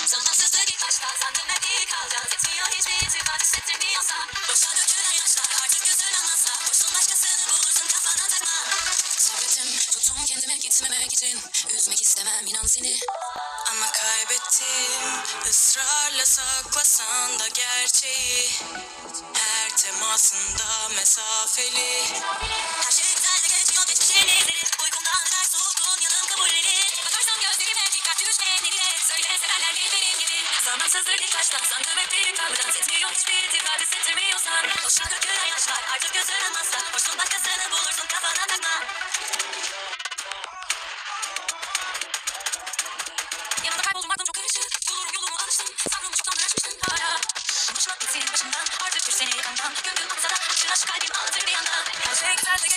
Zamansızlık ilk başta sandım hep iyi kalacağız. Yetmiyor hiçbir itibat hissettirmiyorsa. Boşa dökülen yaşlar artık gözün almazsa. Boşsun başkasını bulursun kafana takma. Sabrettim tuttum kendime gitmemek için. Üzmek istemem inan seni. Ama kaybettim ısrarla saklasan da gerçeği. Her temasında mesafeli. Her şey güzel de geçmiyor geçmişin izleri. Uykumdan eder soğukluğun yanım kabullenir. Bakarsam gözlerime dikkat düşmeyenleri de söyle severler mi benim gibi. Zamansızdır ilk baştan sandım hep biri kalacağız. Etmiyor hiçbir itibar hissettirmiyorsan. Boşa dökülen yaşlar artık gözün almazsa. Boşsun başkasını bulursun kafana takma. Yanında kayboldum aklım çok karışık. Bulurum yolumu alıştım. Sabrımı çoktandır aşmıştım hala. Konuşmak bitsin başımdan. Artık bir seni yakandan. Gönlüm atsa da aşkın aşk kalbim ağlatır bir yandan. Her şey güzel de